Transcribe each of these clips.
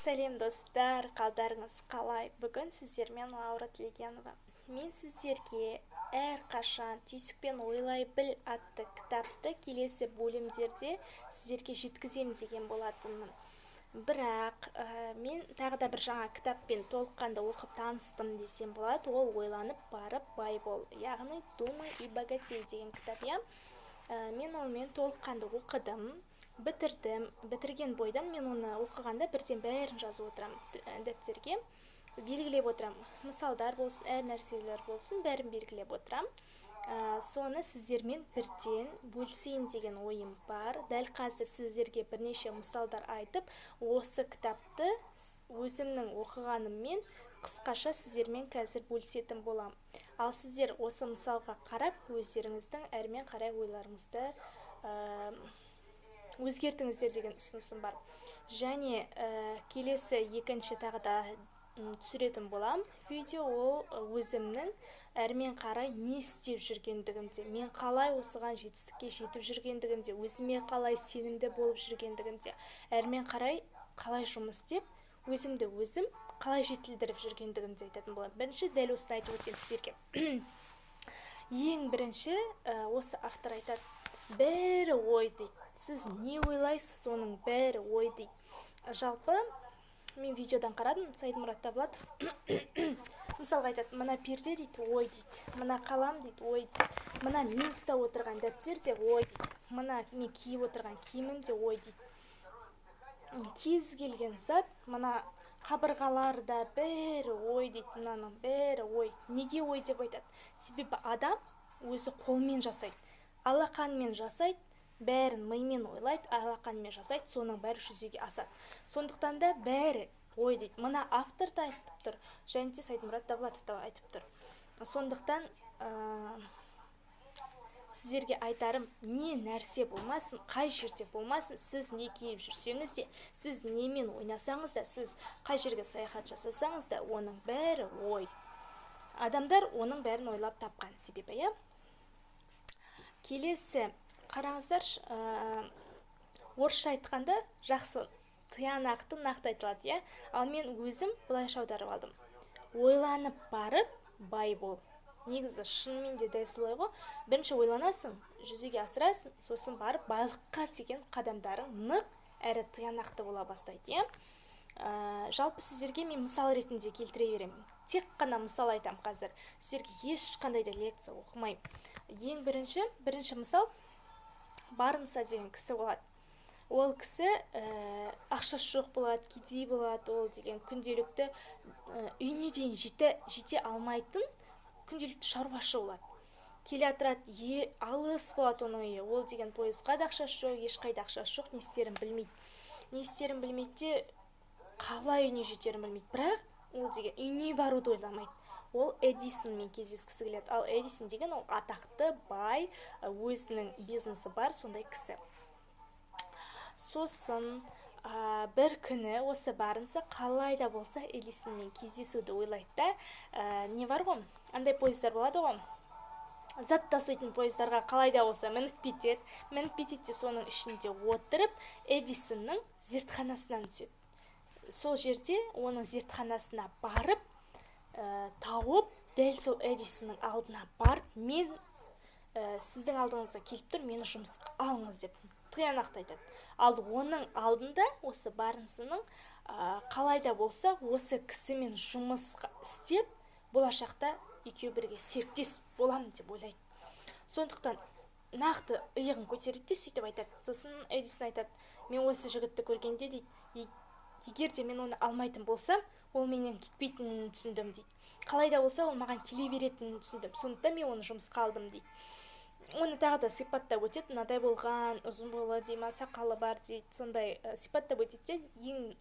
Сәлем достар, қалдарыңыз қалай? Бүгін сіздермен Лаура Тілегенова. Мен сіздерге әрқашан түйсікпен ойлай біл атты кітапты келесі бөлімдерде сіздерге жеткізем деген болатынмын. Бірақ мен тағы да бір жаңа кітаппен толыққанды оқып таныстым десем болады. Ол ойланып барып бай бол, яғни Думай и богатей деген кітап. Мен онымен толыққанды оқыдым, бітірген бойдан мен оны оқығанда бірден бәрін жазып отырамын дәптерге, белгілеп отырамын. Мысалдар болсын, әр нәрселер болсын, бәрін белгілеп отырамын. Соны сіздермен бірден бөлісейін деген ойым бар. Дәл қазір сіздерге бірнеше мысалдар айтып, осы кітапты өзімнің оқығаныммен қысқаша сіздермен қазір бөлісетін болам. Ал сіздер осы мысалға қарап, өздеріңіздің әрмен қарай ойларыңызды өзгертіңіздер деген ұсынысым бар. Және келесі екінші тағы да түсіретін болам. Видео ол өзімнің әрмен қарай не істеп жүргендігімде, мен қалай осыған жетістікке жетіп жүргендігімде, өзіме қалай сенімді болып жүргендігімде, әрмен қарай қалай жұмыс істеп, өзімді өзім қалай жетілдіріп жүргендігімде айтатын болам. Бірінші дәл осыны айтып өтем сіздерге. Ең бірінші осы автор айтады, бәрі ой дейді. Сіз не ойлайсыз, соның бәрі ой дейді. Жалпы, мен видеодан қарадым, Сайдмұрат Давлатов. Мысалға айтады, мына перде дейді, ой дейді. Мына қалам дейді, ой дейді. Мына мен ұстап отырған дәптер де ой дейді. Мына мен киіп отырған киімім де ой дейді. Кез келген зат, мына қабырғаларда бәрі ой дейді, мынаның бәрі ой. Неге ой деп айтады? Себебі адам өзі қолмен жасайды, алақанмен жасайды, бәрін мимен ойлайды, алақанмен жасайды, соның бәрі жүзеге асады. Сондықтан да бәрі ой дейді. Мына автор да айтып тұр, және де Сайдмұрат Давлатов та айтып тұр. Сондықтан сіздерге айтарым, не нәрсе болмасын, қай жерде болмасын, сіз не киіп жүрсеңіз де, сіз немен ойнасаңыз да, сіз қай жерге саяхат жасасаңыз да, оның бәрі ой. Адамдар оның бәрін ойлап тапқан себебі, Келесі, қараңыздар, орысша айтқанда жақсы, тиянақты, нақты айтылады, Ал мен өзім былайша аударып алдым. Ойланып барып, бай бол. Негізі шынымен де дәл солай ғой. Бірінші ойланасың, жүзеге асырасың, сосын барып байлыққа деген қадамдарың нық әрі тиянақты бола бастайды, Жалпы сіздерге мен мысал ретінде келтіре беремін. Тек қана мысал айтам қазір. Сіздерге ешқандай да лекция оқымаймын. Ең бірінші мысал Барынса деген кісі болады. Ол кісі ақшасы жоқ болады, кедей болады, ол деген күнделікті үйіне дейін жете алмайтын күнделікті шаруашы болады. Келе атырады, алыс болады оның үйі. Ол деген пойызға да ақшасы жоқ, ешқайда ақшасы жоқ, не істерін білмейді де, қалай үйіне жетерін білмейді. Бірақ ол деген үйіне баруды ойламайды. Ол Эдисонмен кездескісі келеді. Ал Эдисон деген ол атақты, бай, өзінің бизнесі бар, сондай кісі. Сосын бір күні осы Барынса қалай да болса Эдисонмен кездесуді ойлайды да, не бар ғой, андай пойыздар болады ғой, зат таситын пойыздарға қалай да болса мініп кетеді де соның ішінде отырып Эдисонның зертханасынан түседі. Сол жерде оның зертханасына барып, тауып, дәл сол Эдисонның алдына барып, мен сіздің алдыңызға келіп тұр, мені жұмысқа алыңыз деп тиянақты айтады. Ал оның алдында осы Барынсының қалай да болса осы кісімен жұмыс істеп, болашақта екеуі бірге серіктес болам деп ойлайды. Сондықтан нақты иығын көтереді, сөйтіп айтады. Сосын Эдисон айтады, мен осы жігітті көргенде дейді, егер де мен оны алмайтын болсам, ол менен кетпейтінін түсіндім дейді. Қалай да болса ол маған келе беретінін түсіндім. Сондықтан мен оны жұмысқа алдым дейді. Оны тағы да сипаттап өтеді, мынадай болған, ұзын бойлы дейма, сақалы бар дейді. Сондай сипаттап өтеді, ең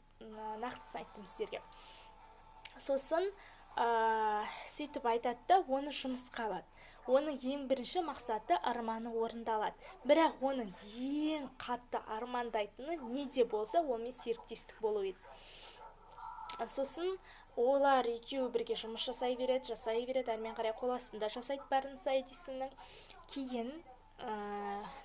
нақтысын айттым сіздерге. Сосын сөйтіп айтады да, оны жұмысқа алады. Оның ең бірінші мақсаты арманы орындалады. Бірақ оның ең қатты армандайтыны не де болса, онымен серіктестік болу еді. Сосын олар екеуі бірге жұмыс жасай береді, әрмен қарай қол астында жасайды Барынса Эдисонның. Кейін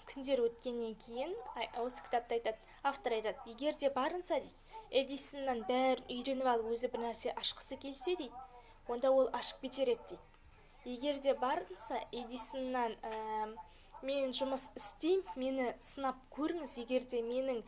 күндер өткеннен кейін осы кітапта айтады, автор айтады, егер де Барынса дейді, Эдисоннан бәрін үйреніп алып өзі бір нәрсе ашқысы келсе дейді, онда ол ашып кетер еді дейді. Егер де барынса Эдисоннан мен жұмыс істеймін, мені сынап көріңіз, егер де менің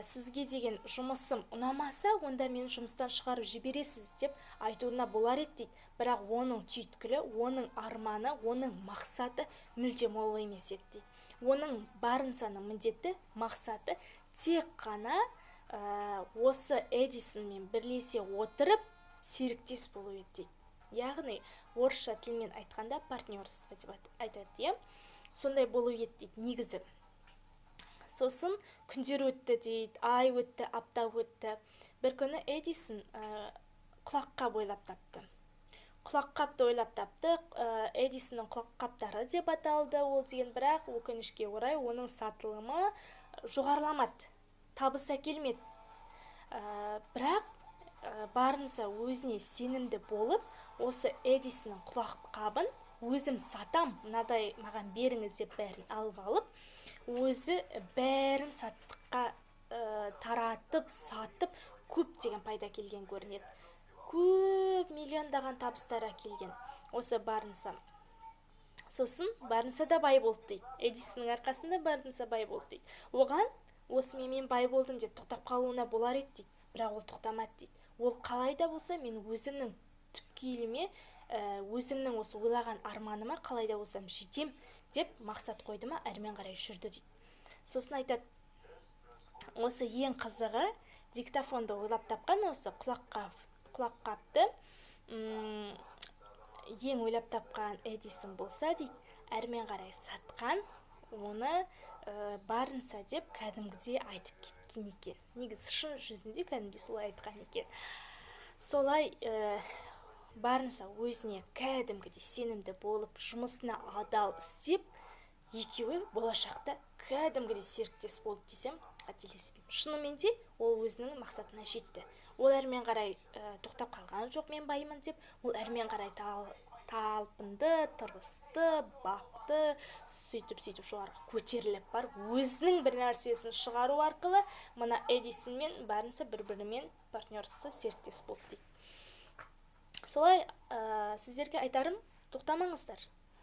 сізге деген жұмысым ұнамаса, онда мені жұмыстан шығарып жібересіз деп айтуына болар еді дейді. Бірақ оның түйткілі, оның арманы, оның мақсаты мүлдем ол емес еді дейді. Оның барынсаның міндеті, мақсаты тек қана осы Эдисонмен бірлесе отырып серіктес болу еді дейді. Яғни орысша тілмен айтқанда партнерство деп айтады, сондай болу еді дейді негізі. Сосын күндер өтті дейді, ай өтті, апта өтті. Бір күні Эдисон құлаққап ойлап тапты. Құлаққапты ойлап тапты. Эдисонның құлаққаптары деп аталды ол деген, бірақ өкінішке орай оның сатылымы жоғарыламады, табыс әкелмеді. Бірақ барынса өзіне сенімді болып, осы Эдисонның құлаққабын өзім сатам, мынадай маған беріңіз деп бәрін алып алып, өзі бәрін саттыққа таратып, сатып, көптеген пайда келген көрінеді. Көп миллиондаған табыстар әкелген осы барынса. Сосын барынса да бай болды дейді. Эдисонның арқасында барынса бай болды дейді. Оған осымен мен бай болдым деп тоқтап қалуына болар еді дейді. Бірақ ол тоқтамады дейді. Ол қалай да болса мен өзімнің түпкеліме, өзімнің осы ойлаған арманыма қалай да болсам жетем деп мақсат қойды ма, әрмен қарай жүрді дейді. Сосын айтады, осы ең қызығы диктофонды ойлап тапқан, осы құлаққапты ең ойлап тапқан Эдисон болса дейді, әрмен қарай сатқан, оны барынса деп кәдімгідей айтып кеткен екен. Негізі шын жүзінде кәдімгідей солай айтқан екен. Солай барынса өзіне кәдімгідей сенімді болып, жұмысына адал істеп, екеуі болашақта кәдімгідей серіктес болды десем қателеспеймін. Шынымен де ол өзінің мақсатына жетті. Ол әрмен қарай тоқтап қалған жоқ, мен баймын деп. Ол әрмен қарай талпынды, тырысты, бақты, сөйтіп жоғарға көтеріліп бар, өзінің бір нәрсесін шығару арқылы мына Эдисон мен барынса бір-бірімен партнерство, серіктес болды дейді. Солай сіздерге айтарым, тоқтамаңыздар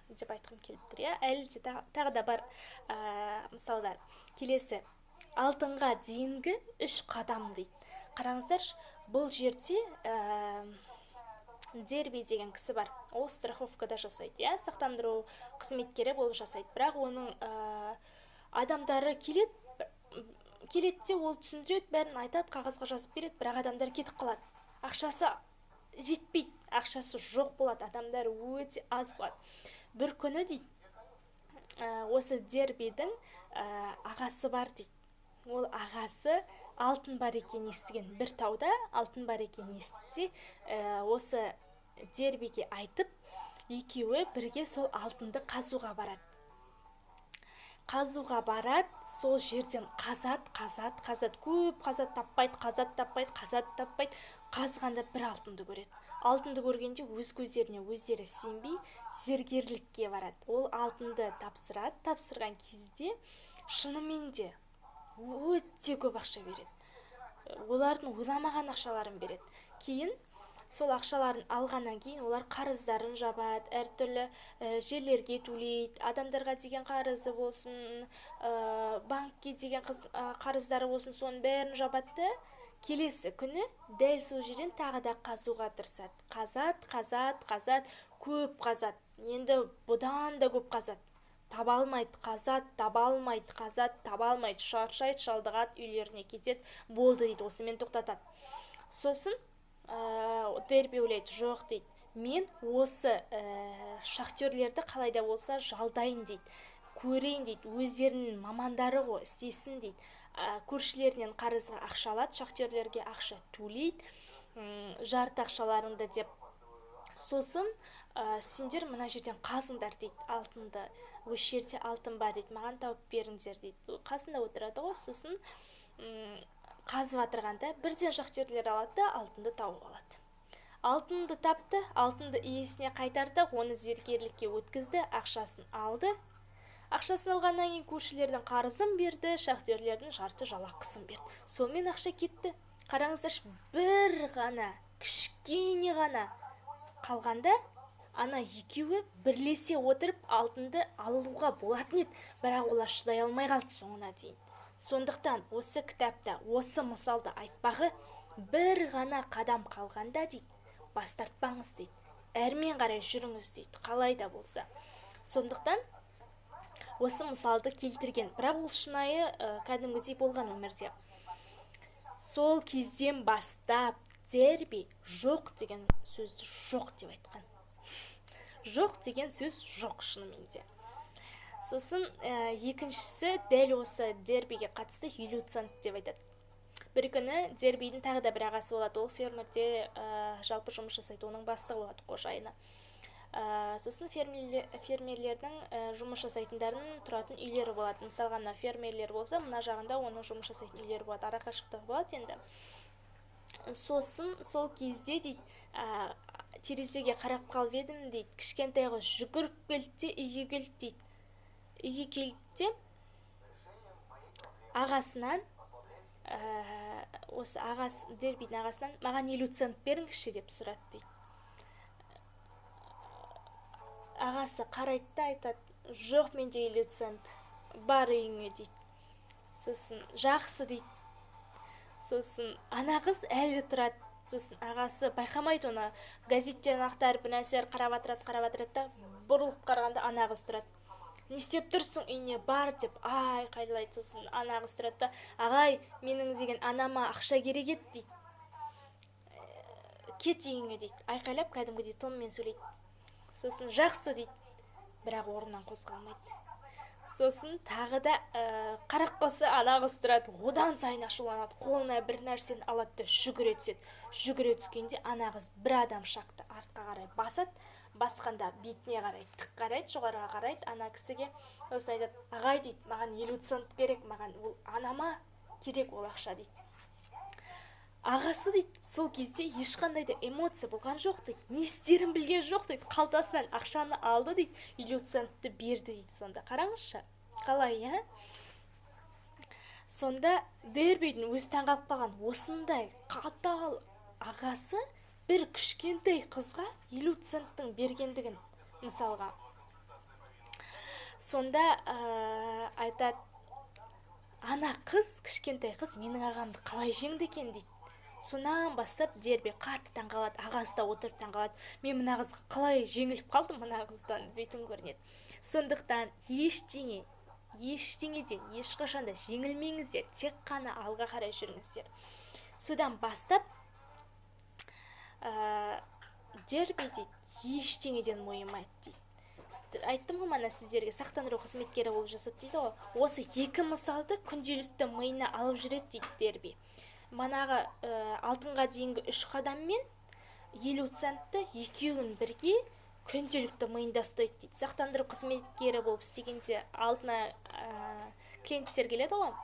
деп айтқым келіп тұр. Әлі де тағы да бар мысалдар. Келесі, алтынға дейінгі 3 қадам дейді. Қараңыздар, бұл жерде Дерби деген кісі бар. Ол страховкада жасайды, сақтандыру қызметкері болып жасайды. Бірақ оның адамдары келеді де, ол түсіндіреді, бәрін айтады, қағазға жазып береді, бірақ адамдар кетіп қалады. Ақшасы жетпейді, ақшасы жоқ болады, адамдар өте аз болады. Бір күні дейді, осы Дербидің ағасы бар дейді. Ол ағасы алтын бар екен естіген, бір тауда алтын бар екен естіде, осы Дербиге айтып, екеуі бірге сол алтынды қазуға барады. Қазуға барады, сол жерден қазат, көп қазат таппайды, қазғанда бір алтынды көреді. Алтынды көргенде өз көздеріне өздері сенбей, зергерлікке барады. Ол алтынды тапсырады, тапсырған кезде шынымен де өте көп ақша береді. Олардың ойламаған ақшаларын береді. Кейін сол ақшаларын алғаннан кейін олар қарыздарын жабады, әртүрлі жерлерге төлейді, адамдарға деген қарызы болсын, банкке деген қарыздары болсын, соның бәрін жабады. Келесі күні дәл сол жерден тағы да қазуға тырысады. Қазат, көп қазат. Енді бұдан да көп қазат. Таба алмайды, шаршайды, шалдығады, үйлеріне кетеді, болды дейді, осымен тоқтатады. Сосын Дерби ойлайды, жоқ дейді, мен осы шахтерлерді қалай да болса жалдайын дейді, көрейін дейді, өздерінің мамандары ғой, істесін дейді. Көршілерінен қарызға ақша алады, шахтерлерге ақша төлейді, жарты ақшаларыңды деп. Сосын сендер мына жерден қазыңдар дейді, алтынды, осы жерде алтын бар дейді, маған тауып беріңдер дейді. Қасында отырады ғой, сосын қазып атырғанда бірден шахтерлер алады да алтынды тауып алады. Алтынды тапты, алтынды иесіне қайтарды, оны зергерлікке өткізді, ақшасын алды. Ақшасын алғаннан кейін көршілердің қарызын берді, шахтерлердің жарты жалақысын берді. Сонымен ақша кетті. Қараңыздаршы, бір ғана кішкене ғана қалғанда ана екеуі бірлесе отырып алтынды алуға болатын еді, бірақ олар шыдай алмай қалды соңына дейін. Сондықтан осы кітапта осы мысалды айтпағы, бір ғана қадам қалғанда дейді, бас тартпаңыз дейді, әрмен қарай жүріңіз дейді, қалай да болса. Сондықтан осы мысалды келтірген, бірақ ол шынайы кәдімгідей болған өмірде. Сол кезден бастап Дерби жоқ деген сөзді жоқ деп айтқан. Жоқ деген сөз жоқ шынымен де. Сосын екіншісі дәл осы Дербиге қатысты 50 цент деп айтады. Бір күні Дербидің тағы да бір ағасы болады, ол фермерде жалпы жұмыс жасайды, оның бастығы болады қожайыны. Сосын фермерлердің жұмыс жасайтындарын тұратын үйлері болады. Мысалға, мына фермерлер болса, мына жағында оның жұмыс жасайтын үйлері болады, арақашықтығы болады енді. Сосын сол кезде дейді, терезеге қарап қалып едім дейді, кішкентай қыз жүгіріп келді де үйге келді дейді. Үйге келді де ағасынан, осы ағасы, Дербидің ағасынан, маған 50 цент беріңізші деп сұрады дейді. Ағасы қарайды да айтады, жоқ менде 50 цент, бар үйіңе дейді. Сосын жақсы дейді. Сосын ана қыз әлі тұрады. Сосын ағасы байқамайды оны, газеттен ақтарып нәрселер қарап отырады да, бұрылып қарағанда ана қыз тұрады. Не істеп тұрсың, үйіне бар деп айқайлайды. Сосын ана қыз тұрады да, ағай, менің деген анама ақша керек еді дейді. Кет үйіңе дейді. Айқайлап кәдімгідей тонмен сөйлейді. Сосын жақсы дейді, бірақ орнынан қозғалмайды. Сосын тағы да қарап қалса ана қыз тұрады, одан сайын ашуланады, қолына бір нәрсені алады да жүгіре түседі. Жүгіре түскенде ана қыз бір адам шақты артқа қарай басады, басқанда бетіне қарайды, тік қарайды, жоғарыға қарайды ана кісіге. Сосын айтады, ағай дейді, маған 50 цент керек, маған ол анама керек ол ақша дейді. Ағасы дейді, сол кезде ешқандай да эмоция болған жоқ дейді, не істерін білген жоқ дейді, қалтасынан ақшаны алды дейді, 50 центті берді дейді. Сонда қараңызшы, қалай, Сонда Дербидің өзі таңғалып қалған, осындай қатал ағасы бір кішкентай қызға 50 центтің бергендігін мысалға. Сонда айтады, ана қыз, кішкентай қыз менің ағамды қалай жеңді екен дейді. Сонан бастап Дерби қатты таңғалады, ағасы да отырып таңғалады. Мен мына қызға қалай жеңіліп қалдым мына қыздан дейтін көрінеді. Сондықтан ештеңеден ешқашанда жеңілмеңіздер, тек қана алға қарай жүріңіздер. Содан бастап Дерби дейді, ештеңеден мойымайды дейді. Айттым ғой мана сіздерге, сақтандыру қызметкері болып жасады дейді ғой. Осы екі мысалды күнделікті миына алып жүреді дейді Дерби. Манағы алтынға дейінгі 3 қадаммен 50 центті екеуін бірге күнделікті миында ұстайды дейді. Сақтандыру қызметкері болып істегенде алдына клиенттер келеді ғой.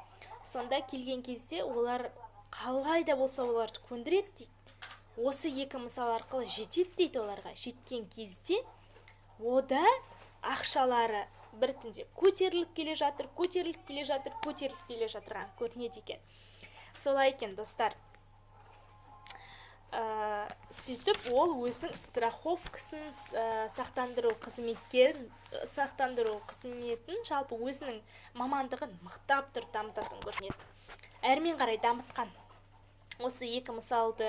Сонда келген кезде олар қалай да болса оларды көндіреді дейді. Осы екі мысал арқылы жетеді дейді оларға. Жеткен кезде ода ақшалары біртіндеп көтеріліп келе жатыр көрінеді екен. Солай екен, достар. Сөйтіп ол өзінің страховкасын, сақтандыру қызметін, жалпы өзінің мамандығын мықтап тұрып дамытатын көрінеді. Әрмен қарай дамытқан. Осы екі мысалды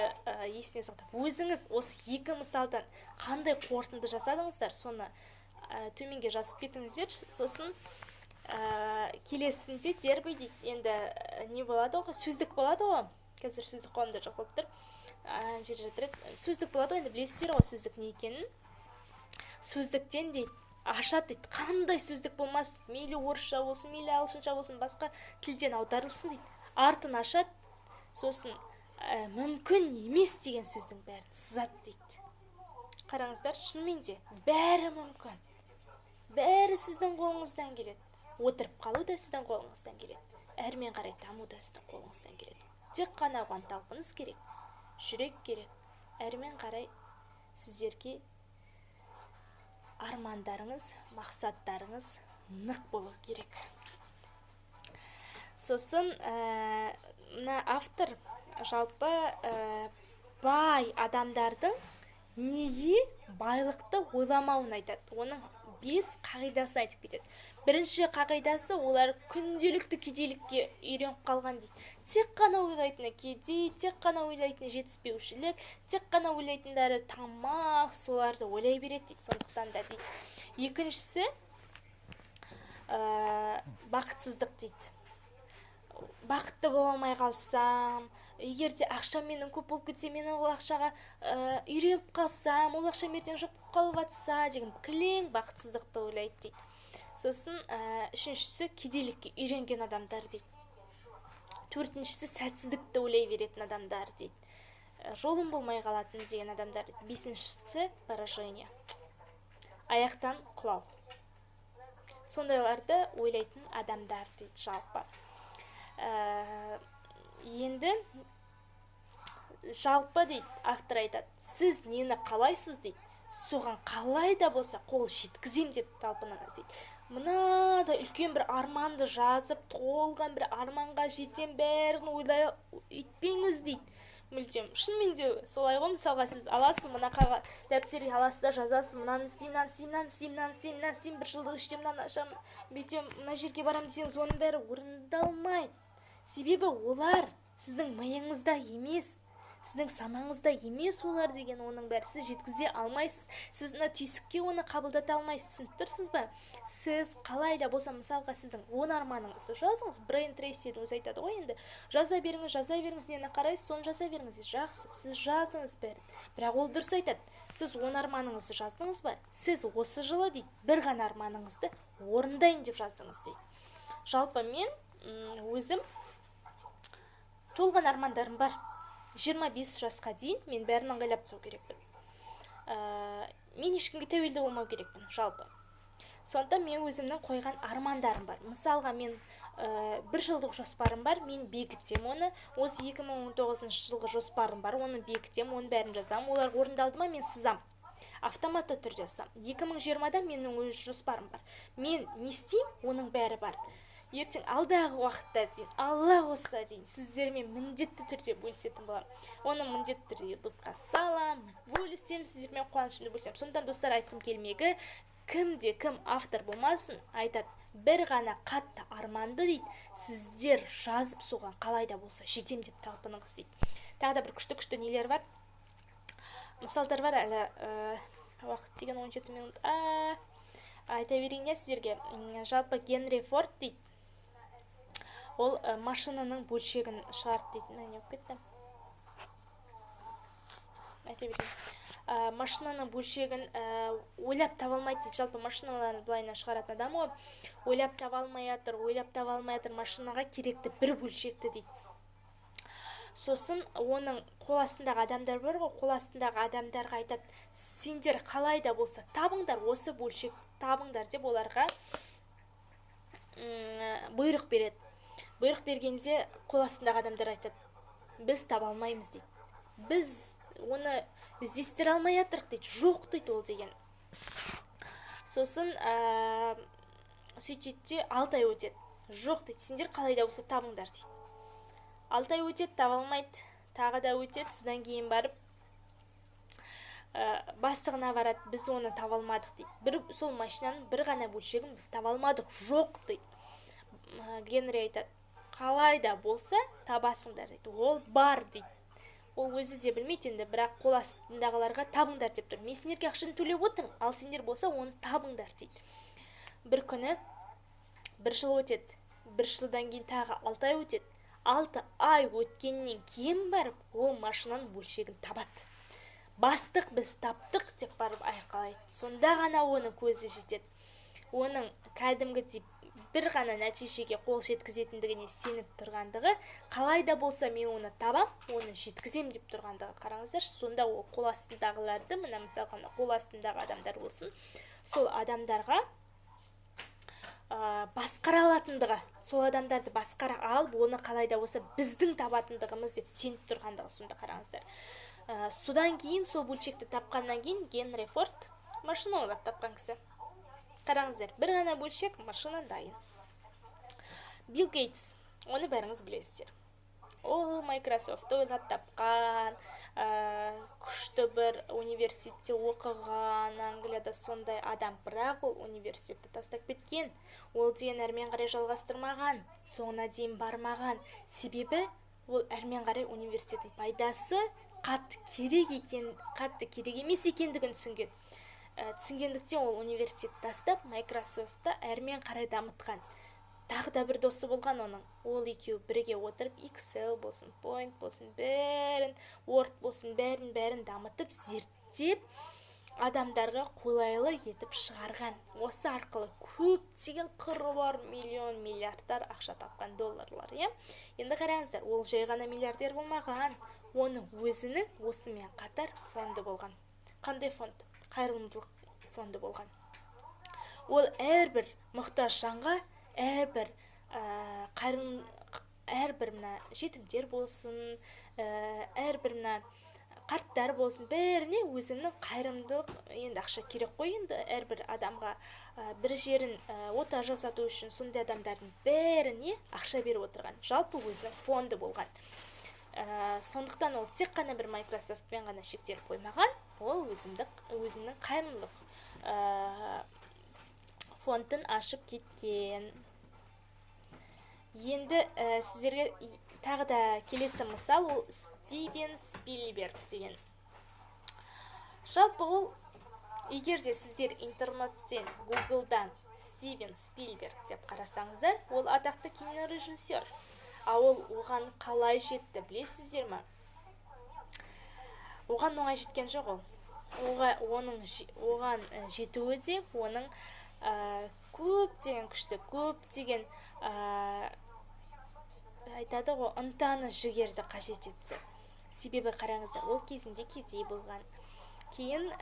есіне сақтап, өзіңіз осы екі мысалдан қандай қорытынды жасадыңыздар, соны төменге жазып кетіңіздер. Сосын келесінде Дерби дейді, енді не болады ғой, сөздік болады ғой, қазір сөздік қолымда жоқ болып тұр, сөздік болады ғой, енді білесіздер ғой сөздік не екенін. Сөздіктен дейді, ашады дейді, қандай сөздік болмас, мейлі орысша болсын, мейлі ағылшынша болсын, басқа тілден аударылсын дейді, артын ашады, сосын мүмкін емес деген сөздің бәрін сызады дейді. Қараңыздар, шынымен де бәрі мүмкін, бәрі сіздің қолыңыздан келеді. Отырып қалу да сіздің қолыңыздан келеді. Әрмен қарай даму да сіздің қолыңыздан келеді. Тек қана оған талпыныс керек, жүрек керек. Әрмен қарай сіздерге армандарыңыз, мақсаттарыңыз нық болу керек. Сосын автор жалпы бай адамдардың неге байлықты ойламауын айтады. Оның 5 қағидасын айтып кетеді. Бірінші қағидасы, олар күнделікті кедейлікке үйреніп қалған дейді. Тек қана ойлайтыны кедей, тек қана ойлайтыны жетіспеушілік, тек қана ойлайтындары тамақ, соларды ойлай береді дейді. Сондықтан да дейді. Екіншісі бақытсыздық дейді. Бақытты бола алмай қалсам, егер де ақшам менің көп болып кетсе, мен ол ақшаға үйреніп қалсам, ол ақша ертең жоқ болып қалып жатса деген кілең бақытсыздықты ойлайды дейді. Сосын үшіншісі кедейлікке үйренген адамдар дейді. Төртіншісі сәтсіздікті ойлай беретін адамдар дейді. Жолым болмай қалатын деген адамдар дейді. Бесіншісі поражение, аяқтан құлау. Сондайларды ойлайтын адамдар дейді жалпы. Енді жалпы дейді, автор айтады, сіз нені қалайсыз дейді, соған қалай да болса қол жеткізем деп талпыныңыз дейді. Мынада үлкен бір арманды жазып, толған бір арманға жетем, бәрін ойлай етпеңіз дейді. Мүлдем шынымен де солай ғой. Мысалға сіз аласыз, мына дәптерге аласыз да жазасыз, мынаны істеймін, бір жылдық іште мынаны ашам, бүйтем, мына жерге барам десеңіз, оның бәрі орындалмайды. Себебі олар сіздің миыңызда емес, сіздің санаңызда емес олар деген, оның бәрі сіз жеткізе алмайсыз. Сіз мына түйсікке оны қабылдата алмайсыз, түсініп тұрсыз ба? Сіз қалай да болса, мысалға сіздің 10 арманыңызды жазыңыз. Брайан Трейсидің өзі айтады ғой, енді жаза беріңіз, нені қарайсыз, соны жаза беріңіз. Жақсы, сіз жазыңыз бәрін. Бірақ ол дұрыс айтады. Сіз 10 арманыңызды жаздыңыз ба? Сіз осы жылы дейді, бір ғана арманыңызды орындайын деп жаздыңыз дейді. Жалпы мен өзім толған армандарым бар. 25 жасқа дейін мен бәрін ыңғайлап тастау керекпін. Мен ешкімге тәуелді болмау керекпін, жалпы. Сонда мен өзімнің қойған армандарым бар. Мысалға мен бір жылдық жоспарым бар, мен бекітем оны. Осы 2019 жылғы жоспарым бар, оны бекітем, оның бәрін жазам. Олар орындалды ма, мен сызам. Автоматты түрде жазам. 2020-да менің өз жоспарым бар. Мен не істеймін, оның бәрі бар. Ертең алдағы уақытта дейін, Алла қосса дейін, сіздермен міндетті түрде бөлісетін боламын. Оны міндетті түрде ютубқа салам, бөлісем, сіздермен қуанышымды бөлісем. Сондықтан достар, айтқым келмегі, кімде кім автор болмасын, айтады, бір ғана қатты арманды дейді, сіздер жазып соған қалай да болса жетем деп талпыныңыз дейді. Тағы да бір күшті нелер бар, мысалдар бар. Әлі уақыт деген 17 минут. Айта берейін сіздерге. Жалпы Генри Форд дейді, ол машинаның бөлшегін шығарды дейді. Не болып кетті? Айта берейін. Машинаның бөлшегін ойлап таба алмайды дейді. Жалпы машиналарын былайынан шығаратын адам ғой. Ойлап таба алмай жатыр, машинаға керекті бір бөлшекті дейді. Сосын оның қол астындағы адамдар бар ғой, қол астындағы адамдарға айтады, сендер қалай да болса табыңдар, осы бөлшек табыңдар деп оларға бұйрық береді. Бұйрық бергенде қол астындағы адамдар айтады, біз таба алмаймыз дейді. Біз оны іздестіре алмай жатырық дейді, жоқ дейді ол деген. Сосын сөйтеді, 6 ай өтеді. Жоқ дейді, сендер қалай да болса табыңдар дейді. 6 ай өтеді, таба алмайды, тағы да өтеді, содан кейін барып бастығына барады, біз оны таба алмадық дейді. Сол машинаның бір ғана бөлшегін біз таба алмадық, жоқ дейді. Генри айтады, қалай да болса табасыңдар дейді. Ол бар дейді. Ол өзі де білмейді енді, бірақ қол астындағыларға табыңдар деп тұр. Мен сендерге ақшаны төлеп отырмын, ал сендер болса оны табыңдар дейді. Бір күні бір жыл өтеді. Бір жылдан кейін тағы 6 ай өтеді. 6 ай өткеннен кейін барып, ол машинаның бөлшегін табады. Бастық, біз таптық деп барып айқайлайды. Сонда ғана оның көзі жетеді. Оның кәдімгідей бір ғана нәтижеге қол жеткізетіндігіне сеніп тұрғандығы, қалай да болса мен оны табам, оны жеткізем деп тұрғандығы. Қараңыздар, сонда ол қол астындағыларды, мына мысалға қол астындағы адамдар болсын, сол адамдарға басқара алатындығы, сол адамдарды басқара алып, оны қалай да болса біздің табатындығымыз деп сеніп тұрғандығы. Сонда қараңыздар. Содан кейін, сол бөлшекті тапқаннан кейін, Генри Форд машина ойлап тапқан кісі. Қараңыздар, бір ғана бөлшек, машина дайын. Билл Гейтс, оны бәріңіз білесіздер. Ол Microsoft ойлап тапқан, күшті бір университетте оқыған, Англияда сондай адам, бірақ ол университетті тастап кеткен. Ол деген әрмен қарай жалғастырмаған, соңына дейін бармаған. Себебі ол әрмен қарай университеттің пайдасы қатты керек емес екендігін түсінген. Түсінгендіктен ол университет тастап Microsoft'та әрмен қарай дамытқан. Тағы да бір досы болған оның. Ол екеуі бірге отырып Excel болсын, Point болсын, Word болсын, бәрін дамытып, зерттеп, адамдарға қолайлы етіп шығарған. Осы арқылы көптеген қыруар миллион, миллиардтар ақша тапқан, долларлар, иә. Енді қараңыздар, ол жай ғана миллиардер болмаған. Оның өзінің осымен қатар фонды болған. Қандай фонд? Қайырымдылық фонды болған. Ол әрбір мұқтаж жанға, әрбір мына жетімдер болсын, әрбір мына қарттар болсын, бәріне өзінің қайырымдылық, енді ақша керек қой, енді әрбір адамға бір жерін ота жасату үшін сондай адамдардың бәріне ақша беріп отырған. Жалпы өзінің фонды болған. Сондықтан ол тек қана бір Microsoftпен ғана шектеліп қоймаған, ол өзінің қайырымдылық фондын ашып кеткен. Енді сіздерге тағы да келесі мысал, ол Стивен Спилберг деген. Жалпы ол, егер де сіздер интернеттен, Google'дан Стивен Спилберг деп қарасаңыздар, ол атақты кинорежиссер. Ол оған қалай жетті, білесіздер ме? Оған оңай жеткен жоқ ол. Оған жетуі де оның көптеген күшті, көптеген айтады ғой, ынтаны, жігерді қажет етті. Себебі қараңыздар, ол кезінде кедей болған. Кейін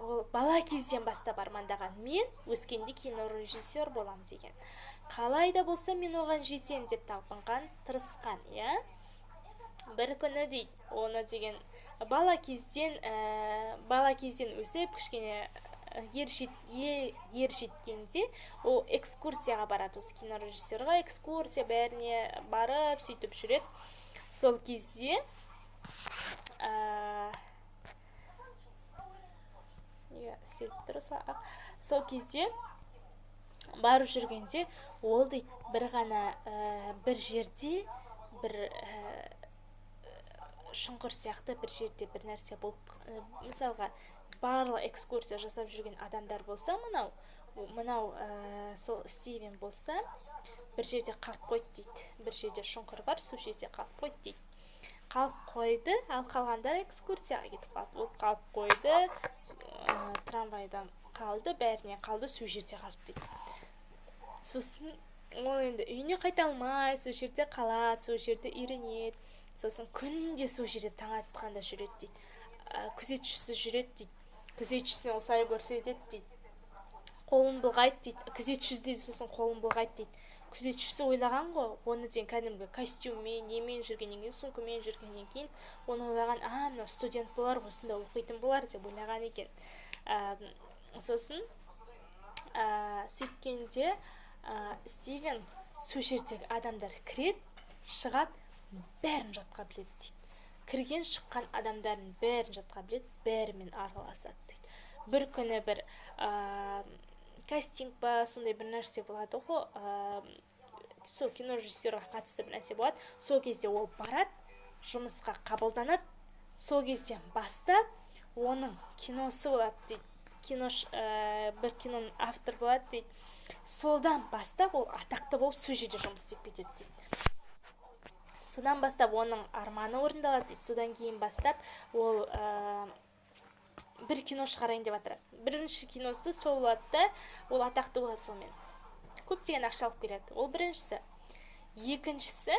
ол бала кезден бастап армандаған, мен өскенде кинорежиссер болам деген. Қалай да болса мен оған жетем деп талпынған, тырысқан, иә. Бір күні дейді, оны деген бала кезден өсіп, кішкене ер жеткенде, ол экскурсияға барады, осы кинорежиссерға экскурсия бәріне барып, сөйтіп жүреді. Сол кезде барып жүргенде, ол дейді, бір жерде, бір шұңқыр сияқты бір жерде бір нәрсе болып, мысалға, барлық экскурсия жасап жүрген адамдар болса, мынау сол Стивен болса, бір жерде қалып қойды дейді. Бір жерде шұңқыр бар, сол жерде қалып қойды дейді. Қалып қойды, ал қалғандар экскурсияға кетіп қалды. Ол қалып қойды, трамвайдан қалды, бәріне қалды, сол жерде қалды дейді. Сосын ол енді үйіне қайта алмай, сол жерде қалады, сол жерде үйренеді. Сосын күнде сол жерде таң атқанда жүреді дейді. Күзетшісі жүреді дейді. Күзетшісіне осылай көрсетеді дейді. Қолын былғайды дейді. Күзетшісі дейді, сосын қолын былғайды дейді. Күзетшісі ойлаған ғой, оны ден кәдімгі костюммен, немен жүргеннен кейін, сумкамен жүргеннен кейін, оны ойлаған, мынау студент болар, осында оқитын болар деп ойлаған екен. Сосын сөйткенде Стивен сол жердегі адамдар кіреді, шығады, бәрін жатқа біледі дейді. Кірген шыққан адамдардың бәрін жатқа біледі, бәрімен араласады дейді. Бір күні бір кастинг ба, сондай бір нәрсе болады ғой, сол кинорежиссерға қатысты бір нәрсе болады. Сол кезде ол барады, жұмысқа қабылданады. Сол кезден бастап оның киносы болады дейді. Бір киноның автор болады дейді. Солдан бастап ол атақты болып сол жерде жұмыс істеп кетеді дейді. Содан бастап оның арманы орындалады дейді. Содан кейін бастап ол бір кино шығарайын деп жатыр. Бірінші киносы сол болады да, ол атақты болады сонымен. Көптеген ақша алып келеді. Ол біріншісі. Екіншісі,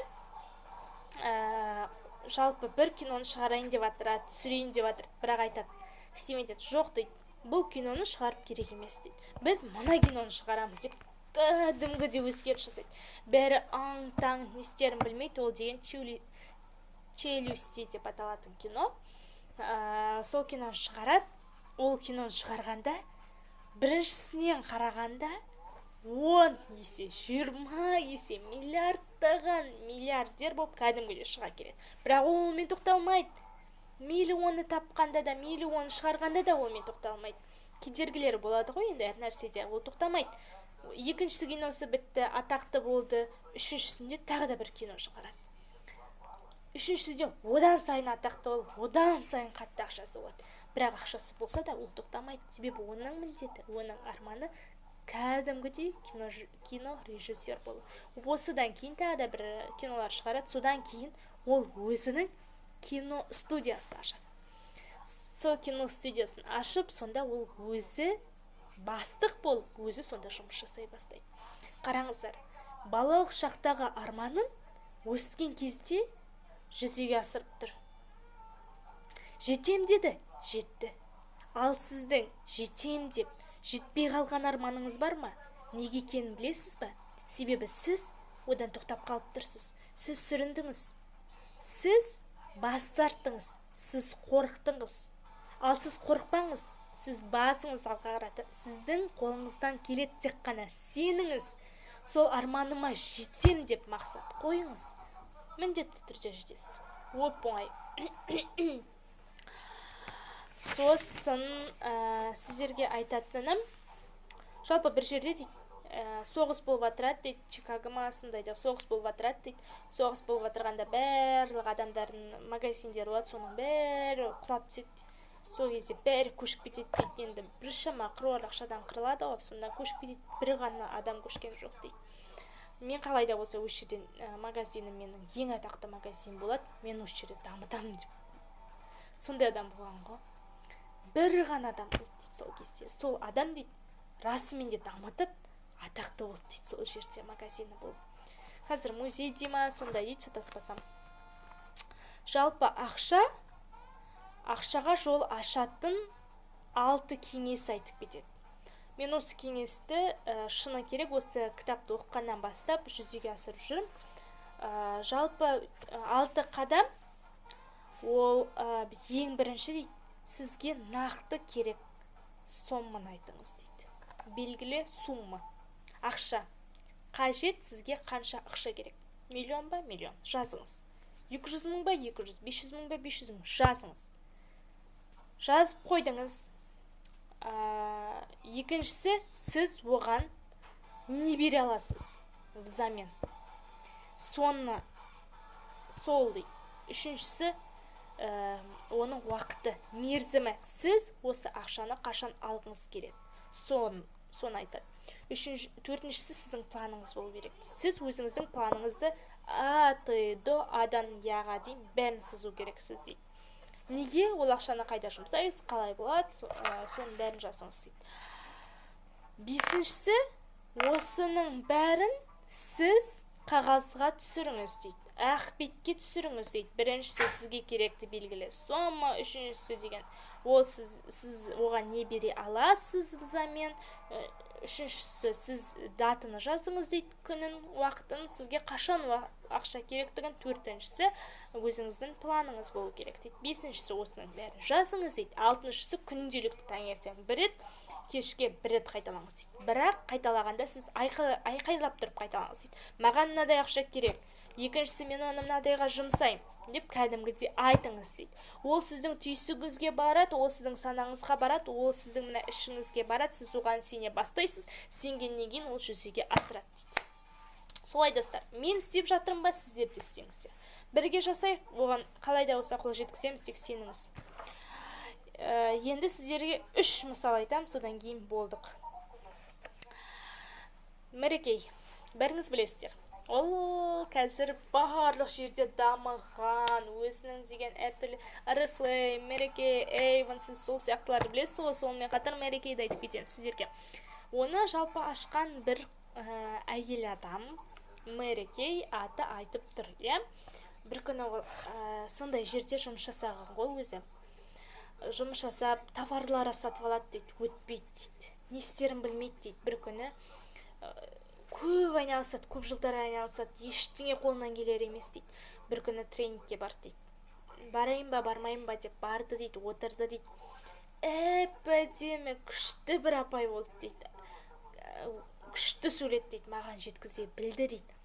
жалпы бір киноны шығарайын деп жатыр, түсірейін деп жатыр, бірақ айтады, Стивен айтады, жоқ дейді, бұл киноны шығарып керек емес дейді. Біз мына киноны шығарамыз деп кәдімгідей өзгеріс жасайды. Бәрі аң-таң не істерін білмейді. Ол деген челюсти деп аталатын кино. Сол киноны шығарады. Ол киноны шығарғанда, біріншісінен қарағанда 10 есе, 20 есе, миллиардтаған миллиардер болып кәдімгідей шыға келеді. Бірақ ол онымен тоқталмайды. Миллионы тапқанда да, миллионы шығарғанда да онымен тоқталмайды. Кедергілері болады ғой енді әр нәрседе, ол тоқтамайды. Екіншісі киносы бітті, атақты болды, үшіншісінде тағы да бір кино шығарады. Үшіншісінде одан сайын атақты болып, одан сайын қатты ақшасы болады. Бірақ ақшасы болса да ол тоқтамайды. Себебі оның міндеті, оның арманы кәдімгідей кино режиссер болу. Осыдан кейін тағы да бір кинолар шығарады. Содан кейін ол өзінің кино студиясын ашады. Сол кино студиясын ашып, сонда ол өзі бастық болып, өзі сонда жұмыс жасай бастайды. Қараңыздар, балалық шақтағы арманын өскен кезде жүзеге асырып тұр. Жетем деді, жетті. Ал сіздің жетем деп жетпей қалған арманыңыз бар ма? Неге екенін білесіз ба? Себебі сіз одан тоқтап қалып тұрсыз. Сіз сүріндіңіз. Сіз бас тарттыңыз. Сіз қорықтыңыз. Ал сіз қорықпаңыз. Сіз басыңыз алға қарата. Сіздің қолыңыздан келеді тек қана сеніңіз. Сол арманыма жетем деп мақсат қойыңыз. Міндетті түрде жетесіз. Оп-оңай. Сосын сіздерге айтатыным, жалпы бір жерде дейді, соғыс болып атырады дейді, Чикаго ма сондайда соғыс болып атырады дейді. Соғыс болып атырғанда барлық адамдардың магазиндері болады, соның бәрі құлап түседі дейді. Сол кезде бәрі көшіп кетеді дейді. Енді біршама қыруар ақшадан қырылады ғой, сонда көшіп кетеді, бір ғана адам көшкен жоқ дейді. Мен қалай да болса осы жерден магазинім менің ең атақты магазин болады, мен осы жерде дамытамын деп. Сондай адам болған ғой. Бір ғана адам болды дейді сол кезде. Сол адам дейді, расымен де дамытып, атақты болды дейді сол жерде магазині болып. Қазір музей дейма, сондай дейді, шатаспасам. Жалпы ақшаға жол ашатын 6 кеңес айтып кетеді. Мен осы кеңесті шыны керек осы кітапты оқығаннан бастап жүзеге асырып жүрмін. Жалпы 6 қадам, ол ең бірінші дейді, сізге нақты керек сомманы айтыңыз дейді. Белгілі сумма. Ақша. Қажет сізге қанша ақша керек? Миллион ба? Миллион. Жазыңыз. 200 мың ба? 200. 500 мың ба? 500 мың. Жазыңыз. Жазып қойдыңыз. Екіншісі, сіз оған не бере аласыз взамен. Соны сол дейді. Үшіншісі, оның уақыты, мерзімі. Сіз осы ақшаны қашан алғыңыз келеді. Соны айтады. Төртіншісі, сіздің планыңыз болу керек. Сіз өзіңіздің планыңызды А-Т-Д-А-дан Я-ға дейін бәрін сызу керексіз дейді. Неге? Ол ақшаны қайда жұмсайсыз, қалай болады, соның бәрін жасыңыз дейді. Бесіншісі, осының бәрін сіз қағазға түсіріңіз дейді. Ақ бетке түсіріңіз дейді. Біріншісі сізге керекті белгілі сомма, үшіншісі деген ол сіз оған не бере аласыз взамен, үшіншісі сіз датаны жазыңыз дейді, күнін, уақытын, сізге қашан ақша керектігін, төртіншісі өзіңіздің планыңыз болу керек дейді. Бесіншісі осының бәрін жазыңыз дейді. Алтыншысы күнделікті таңертең бір рет, кешке бір рет қайталаңыз дейді. Бірақ қайталағанда сіз айқайлап тұрып қайталаңыз дейді. Маған мынадай ақша керек. Екіншісі, мен оны мынадайға жұмсаймын деп кәдімгідей айтыңыз дейді. Ол сіздің түйсігіңізге барады, ол сіздің санаңызға барады, ол сіздің мына ішіңізге барады, сіз оған сене бастайсыз, сенгеннен кейін ол жүзеге асырады дейді. Солай достар, мен істеп жатырмын ба, сіздер де істеңіздер. Бірге жасайық, оған қалай да болса қол жеткіземіз, тек сеніңіз. Енді сіздерге 3 мысал айтамын, содан кейін болдық. Мерекей, бәріңіз білесіздер. Ол қазір барлық жерде дамыған, өзінің деген әртүрлі Oriflame, Мерекей, Avon, сіз сол сияқтыларды білесіз ғой, сонымен қатар Мерекейді айтып кетемін сіздерге. Оны жалпы ашқан бір әйел адам, Мерекей аты айтып тұр, иә? Бір күні сондай жерде жұмыс жасаған ғой өзі. Жұмыс жасап, товарлары сатып алады дейді, өтпейді дейді. Не істерін білмейді дейді. Бір күні көп айналысады, көп жылдар айналысады, ештеңе қолынан келер емес дейді. Бір күні тренингке барды дейді. Барайын ба, бармайын ба деп барды дейді, отырды дейді. Әп-әдемі күшті бір апай болды дейді. күшті сөйледі дейді, маған жеткізе білді дейді.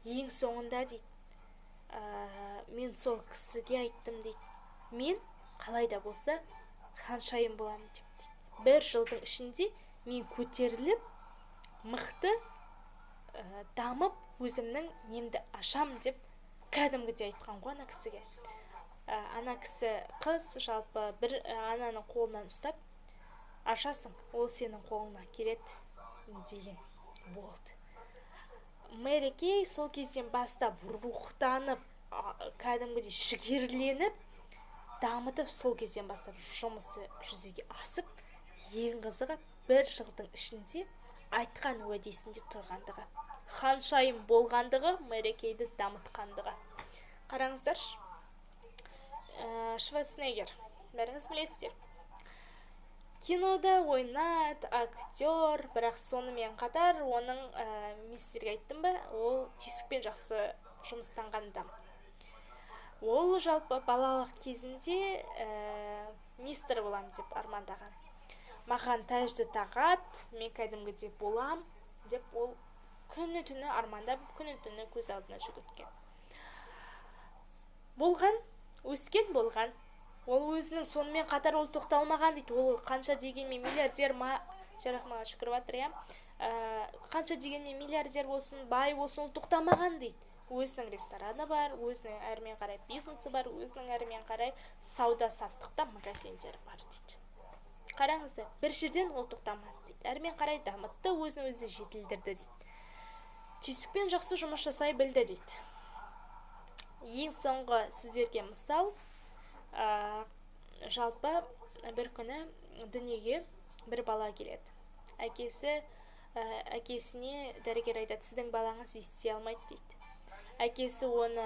Ең соңында дейді, мен сол кісіге айттым дейді, мен қалай да болса ханшайым боламын деп дейді. 1 жылдың ішінде мен көтеріліп, мықты дамып, өзімнің немді ашам деп кәдімгідей айтқан ғой ана кісіге. Ана кісі қыз жалпы бір ананың қолынан ұстап, ашасың, ол сенің қолыңа келеді деген болды. Мэри Кей сол кезден бастап рухтанып, кәдімгідей жігерленіп, дамытып, сол кезден бастап жұмысы жүзеге асып, ең қызығы 1 жылдың ішінде айтқан уәдесінде тұрғандығы, ханшайым болғандығы, Мэри Кейді дамытқандығы. Қараңыздаршы, Шварценеггер, бәріңіз білесіздер, кинода ойнайды, актер, бірақ сонымен қатар оның, мен сіздерге айттым ба, ол түйсікпен жақсы жұмыстанған адам. Ол жалпы балалық кезінде мистер болам деп армандаған. Маған тәжді тағат, мен кәдімгідей болам деп ол күні түні армандап, күні түні көз алдына жүгірткен. Болған, өскен болған. Ол өзінің сонымен қатар ол тоқталмаған дейді. Ол қанша дегенмен миллиардер жарақмаға шүкір батыр, қанша дегенмен миллиардер болсын, бай болсын, ол тоқтамаған дейді. Өзінің рестораны бар, өзінің әрмен қарай бизнесі бар, өзінің әрмен қарай сауда-саттықта магазиндері бар дейді. Қараңыздар, бір жерден ол тоқтамады дейді. Әрмен қарай дамытты, өзін өзі жетілдірді дейді. Түйсікпен жақсы жұмыс жасай білді дейді. Ең соңғы сіздерге мысал, жалпы бір күні дүниеге бір бала келеді. Әкесіне дәрігер айтады, сіздің балаңыз ести алмайды дейді. Әкесі оны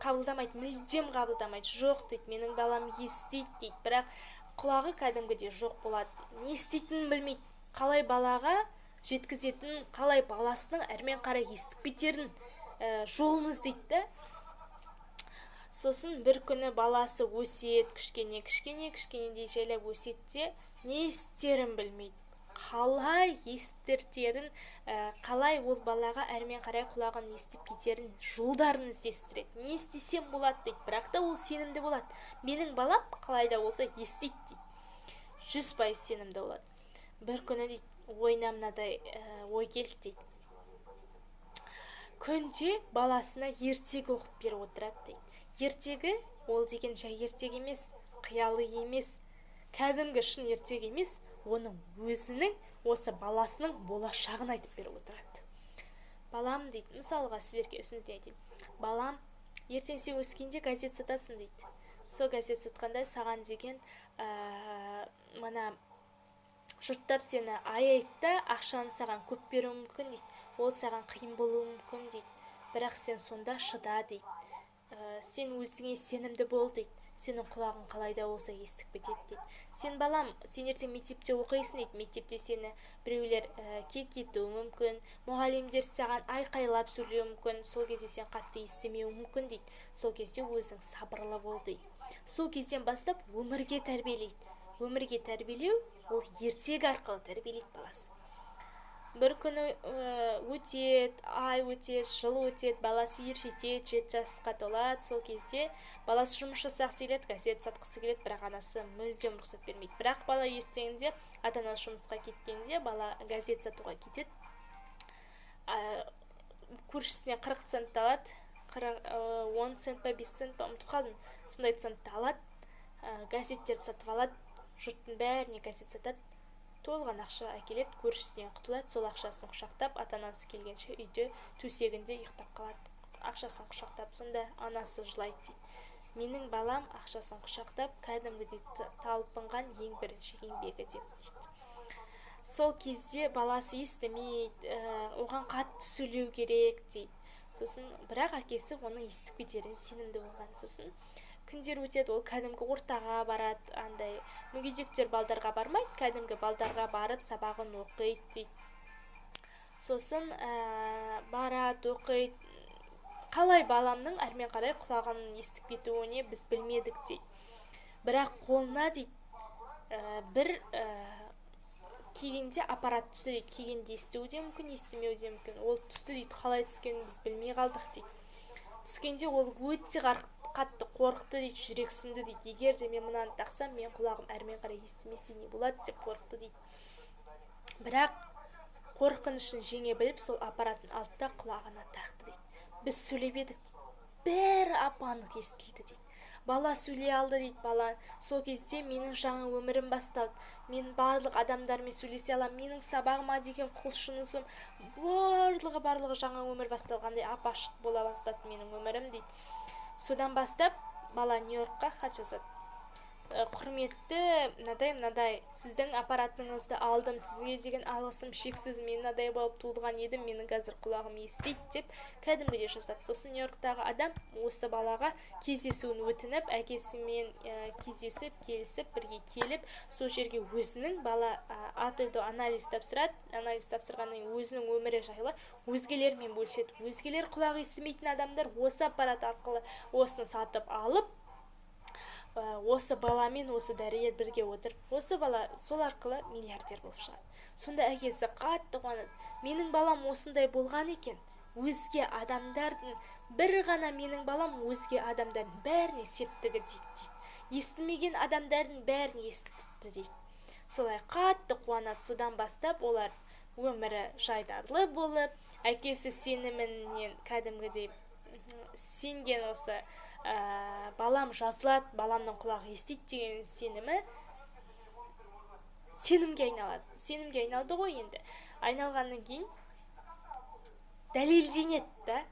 қабылдамайды, мүлдем қабылдамайды. Жоқ дейді, менің балам естиді дейді, бірақ құлағы кәдімгідей жоқ болады. Не істейтінін білмейді, қалай балаға жеткізетін, қалай баласының әрмен қарай естіп кетерін жолын іздейді. Сосын бір күні баласы өсет, кішкене дей жайлап өсетте, не істерін білмейді. Қалай естіртерін, қалай ол балаға әрмен қарай құлағын естіп кетерін жолдарын іздестіреді. Не істесем болады дейді, бірақ та ол сенімді болады. Менің балам қалай да болса естиді дейді. 100% сенімді болады. Бір күні дейді, ойына мынадай ой келді дейді. Күнде баласына ертегі оқып беріп отырады дейді. Ертегі ол деген жай ертегі емес, қиялы емес, кәдімгі шын ертегі емес, оның өзінің, осы баласының болашағын айтып беріп отырады. Балам дейді, мысалға сіздерге үсінде айтайын. Балам, ертең сен өскенде газет сатасың дейді. Сол газет сатқанда саған деген мына жұрттар сені аяйды да, ақшаны саған көп беруі мүмкін дейді. Ол саған қиын болуы мүмкін дейді. Бірақ сен сонда шыда дейді. Сен өзіңе сенімді бол дейді. Сенің құлағың қалайда болса естіп кетеді дейді. Сен балам, сен ертең мектепте оқисың дейді. Мектепте сені біреулер кекетуі мүмкін, мұғалімдер саған айқайлап сөйлеуі мүмкін, сол кезде сен қатты естімеуі мүмкін дейді. Сол кезде өзің сабырлы бол дейді. Сол кезден бастап өмірге тәрбиелейді. Өмірге тәрбиелеу ол ертегі арқылы тәрбиелейді баласын. Бір күні өтеді, ай өтеді, жыл өтеді, баласы жетеді, 7 жасқа толады. Сол кезде баласы жұмыс жасағысы келеді, газет сатқысы келеді, бірақ анасы мүлдем рұқсат бермейді. Бірақ бала ертеңінде ата-анасы жұмысқа кеткенде бала газет сатуға кетеді. Көршісіне 40 цент алады, 10 цент па 5 цент па ұмытып қалдым, сондай центті алады, газеттерді сатып алады, жұрттың бәріне газет сатады. Толған ақша әкеледі, көршісінен құтылады, сол ақшасын құшақтап, ата-анасы келгенше үйде төсегінде ұйықтап қалады. Ақшасын құшақтап, сонда анасы жылайды дейді. Менің балам ақшасын құшақтап, кәдімгідей талпынған ең бірінші еңбегі деп дейді. Сол кезде баласы естімейді, оған қатты сөйлеу керек дейді. Сосын бірақ әкесі оның естіп кетерін сенімді болған. Сосын күндер өтеді, ол кәдімгі ортаға барады, андай мүгедектер балдарға бармайды, кәдімгі балдарға барып сабағын оқиды дейді. Сосын барады, оқиды. Қалай баламның әрмен қарай құлағын естіп кетуіне біз білмедік дейді. Бірақ қолына дейді бір келгенде аппарат түсті дейді, келгенде естуі де мүмкін, естімеуі де мүмкін. Ол түсті дейді, қалай түскенін біз білмей қалдық дейді. Түскенде ол өте қатты қорықты дейді, жүрексінді дейді. Егер де мен мынаны тақсам, мен құлағым әрмен қарай естімесе не болады деп қорықты дейді. Бірақ қорқынышын жеңе біліп, сол аппаратын алды да құлағына тақты дейді. Біз сөйлеп едік дейді, бәрі ап-анық естілді дейді. Бала сөйлей алды дейді. Бала сол кезде менің жаңа өмірім басталды. Мен барлық адамдармен сөйлесе аламын. Менің сабағыма деген құлшынысым барлығы жаңа өмір басталғандай ап-ашық бола бастады менің өмірім дейді. Содан бастап бала Нью-Йоркқа хат жазады. Құрметті мынадай сіздің аппаратыңызды алдым, сізге деген алғысым шексіз, мен мынадай болып туылған едім, менің қазір құлағым естиді деп кәдімгідей жазады. Сосын Нью-Йорктағы адам осы балаға кездесуін өтініп, әкесімен кездесіп, келісіп, бірге келіп, сол жерге өзінің бала АТД анализ тапсырады. Анализ тапсырғаннан кейін өзінің өмірі жайлы өзгелермен бөліседі. Өзгелер құлақ естімейтін адамдар осы аппарат арқылы осыны сатып алып, осы баламен осы дәрігер бірге отырып, осы бала сол арқылы миллиардер болып шығады. Сонда әкесі қатты қуанады. Менің балам осындай болған екен. Өзге адамдардың бір ғана менің балам өзге адамдардың бәріне септігі дейді. Естімеген адамдардың бәрін естітті дейді. Солай қатты қуанады. Содан бастап олар өмірі жайдарлы болып, әкесі сенімінен кәдімгідей сенген осы балам жазылады, баламның құлағы естиді деген сенімге айналады. Сенімге айналды ғой енді. Айналғаннан кейін дәлелденеді да.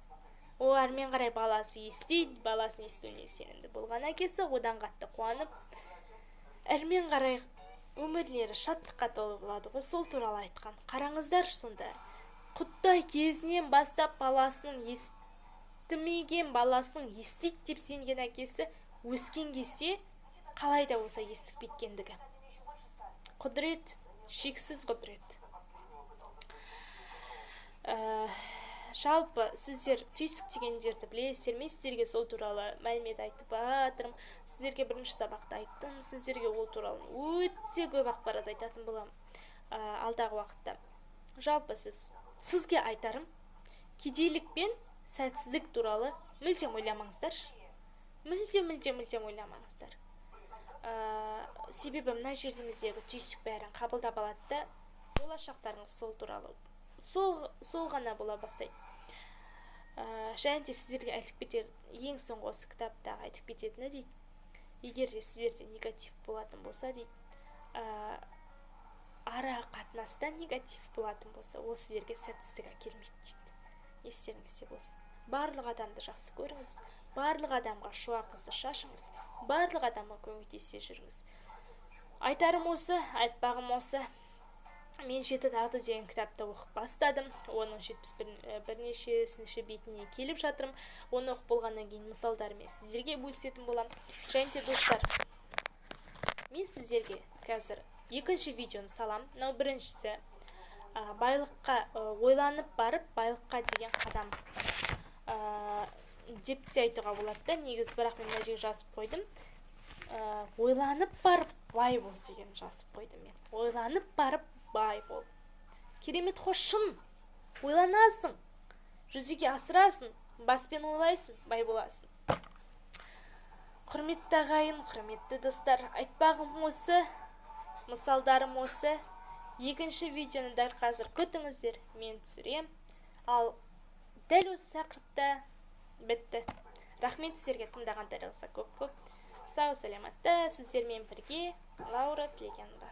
Ол әрмен қарай баласы естиді, баласын естуіне сенімді болған әкесі одан қатты қуанып, әрмен қарай өмірлері шаттыққа толы болады ғой. Сол туралы айтқан. Қараңыздар сонда. Құттай кезінен бастап баласының естімеген баласының естиді деп сенген әкесі өскен кезде қалай да болса естіп кеткендігі. Құдірет, шексіз құдірет. Жалпы сіздер түйсік дегендерді білесіздер ме? Сіздерге сол туралы мәлімет айтып жатырмын. Сіздерге бірінші сабақта айттым. Сіздерге ол туралы өте көп ақпарат айтатын боламын алдағы уақытта. Жалпы сізге айтарым, кедейлік пен сәтсіздік туралы мүлдем ойламаңыздар. Мүлдем ойламаңыздар. Себебі мына жердегі түйсік бәрін қабылдап алады да, болашақтарыңыз сол туралы сол ғана бола бастайды. Және де сіздерге айтып кетер, ең соңғы осы кітаптағы айтып кететіні дейді, егер де сіздерде негатив болатын болса дейді, ара қатынаста негатив болатын болса, ол сіздерге сәтсіздік әкелмейді дейді. Естеріңізде болсын. Барлық адамды жақсы көріңіз, барлық адамға шуағыңызды шашыңыз, барлық адамға көмектесе жүріңіз. Айтарым осы, айтпағым осы. Мен жеті дағды деген кітапты оқып бастадым. Оның 71-ші бетіне келіп жатырмын. Оны оқып болғаннан кейін мысалдармен сіздерге бөлісетін болам. Және де достар, мен сіздерге қазір екінші видеоны салам. Мынау біріншісі байлыққа ойланып барып, байлыққа деген қадам деп те айтуға болады да. Негізі бірақ мен мына жерге жазып қойдым. Ойланып барып бай бол деген жазып қойдым мен. Ойланып барып бай бол. Керемет қошым. Ойланасың, жүзеге асырасың, баспен ойлайсың, бай боласың. Құрметті ағайын, құрметті достар, айтпағым осы, мысалдарым осы. Екінші видеоны дәл қазір күтіңіздер, мен түсірем. Ал дәл осы тақырыпта бітті. Рахмет сіздерге тыңдағандарыңызға көп. Сау саламатта, сіздермен бірге Лаура Тілегенова.